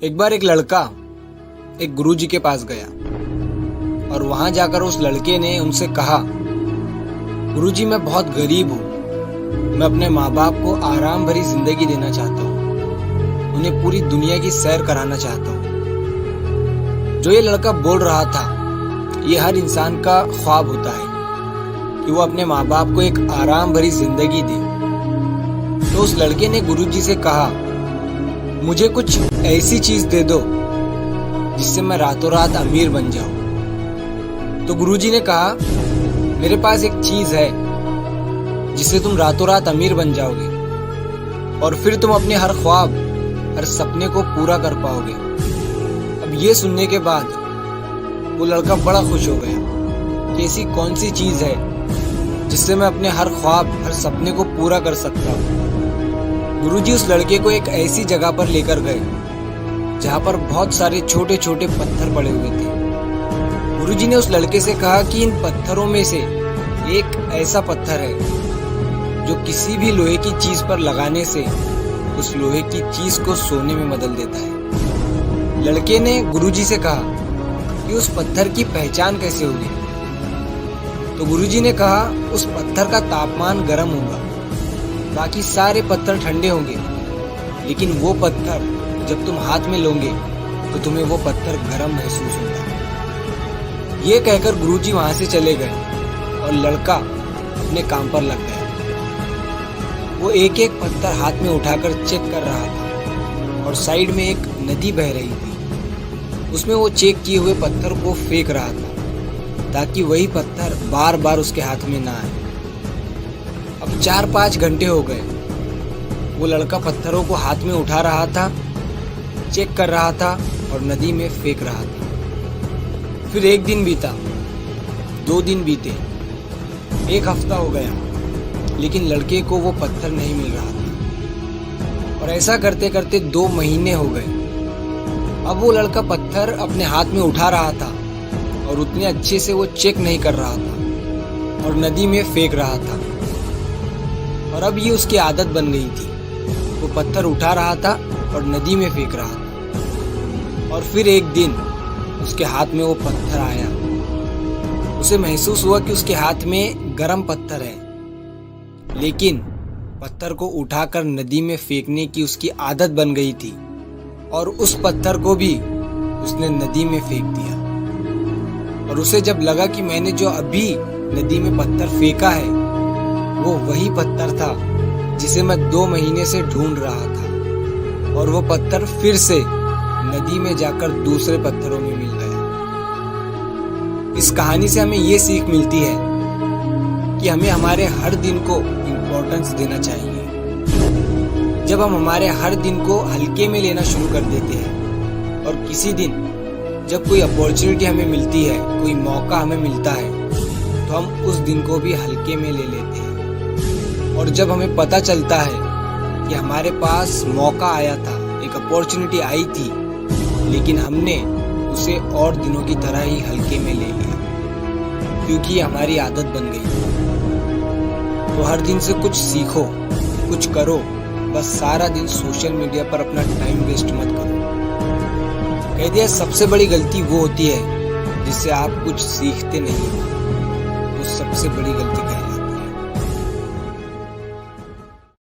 एक बार एक लड़का एक गुरुजी के पास गया और वहां जाकर उस लड़के ने उनसे कहा, गुरुजी मैं बहुत गरीब हूँ, मैं अपने माँ बाप को आराम भरी जिंदगी देना चाहता हूँ, उन्हें पूरी दुनिया की सैर कराना चाहता हूँ। जो ये लड़का बोल रहा था, ये हर इंसान का ख्वाब होता है कि वो अपने माँ बाप को एक आराम भरी जिंदगी दे। तो उस लड़के ने गुरुजी से कहा, मुझे कुछ ऐसी चीज दे दो जिससे मैं रातों रात अमीर बन जाऊं। तो गुरुजी ने कहा, मेरे पास एक चीज है जिससे तुम रातों रात अमीर बन जाओगे और फिर तुम अपने हर ख्वाब, हर सपने को पूरा कर पाओगे। अब ये सुनने के बाद वो लड़का बड़ा खुश हो गया कि ऐसी कौन सी चीज है जिससे मैं अपने हर ख्वाब, हर सपने को पूरा कर सकता हूँ। गुरुजी उस लड़के को एक ऐसी जगह पर लेकर गए जहाँ पर बहुत सारे छोटे छोटे पत्थर पड़े हुए थे। गुरुजी ने उस लड़के से कहा कि इन पत्थरों में से एक ऐसा पत्थर है जो किसी भी लोहे की चीज पर लगाने से उस लोहे की चीज को सोने में बदल देता है। लड़के ने गुरुजी से कहा कि उस पत्थर की पहचान कैसे होगी। तो गुरुजी ने कहा, उस पत्थर का तापमान गर्म होगा, बाकी सारे पत्थर ठंडे होंगे, लेकिन वो पत्थर जब तुम हाथ में लोगे तो तुम्हें वो पत्थर गर्म महसूस होगा। ये कहकर गुरुजी वहां से चले गए और लड़का अपने काम पर लग गया। वो एक एक पत्थर हाथ में उठाकर चेक कर रहा था और साइड में एक नदी बह रही थी, उसमें वो चेक किए हुए पत्थर को फेंक रहा था ताकि वही पत्थर बार बार उसके हाथ में ना आए। अब 4-5 घंटे हो गए। वो लड़का पत्थरों को हाथ में उठा रहा था, चेक कर रहा था और नदी में फेंक रहा था। फिर 1 दिन बीता, 2 दिन बीते, 1 हफ्ता हो गया, लेकिन लड़के को वो पत्थर नहीं मिल रहा था। और ऐसा करते करते 2 महीने हो गए। अब वो लड़का पत्थर अपने हाथ में उठा रहा था और उतने अच्छे से वो चेक नहीं कर रहा था और नदी में फेंक रहा था। और अब ये उसकी आदत बन गई थी, वो पत्थर उठा रहा था और नदी में फेंक रहा था। और फिर एक दिन उसके हाथ में वो पत्थर आया। उसे महसूस हुआ कि उसके हाथ में गर्म पत्थर है, लेकिन पत्थर को उठाकर नदी में फेंकने की उसकी आदत बन गई थी और उस पत्थर को भी उसने नदी में फेंक दिया। और उसे जब लगा कि मैंने जो अभी नदी में पत्थर फेंका है वो वही पत्थर था जिसे मैं 2 महीने से ढूंढ रहा था, और वो पत्थर फिर से नदी में जाकर दूसरे पत्थरों में मिल गया। इस कहानी से हमें ये सीख मिलती है कि हमें हमारे हर दिन को इम्पोर्टेंस देना चाहिए। जब हम हमारे हर दिन को हल्के में लेना शुरू कर देते हैं और किसी दिन जब कोई अपॉर्चुनिटी हमें मिलती है, कोई मौका हमें मिलता है, तो हम उस दिन को भी हल्के में ले लेते हैं। और जब हमें पता चलता है कि हमारे पास मौका आया था, एक अपॉर्चुनिटी आई थी, लेकिन हमने उसे और दिनों की तरह ही हल्के में ले लिया क्योंकि हमारी आदत बन गई। तो हर दिन से कुछ सीखो, कुछ करो, बस सारा दिन सोशल मीडिया पर अपना टाइम वेस्ट मत करो। कह दिया, सबसे बड़ी गलती वो होती है जिससे आप कुछ सीखते नहीं हो, वो सबसे बड़ी गलती कह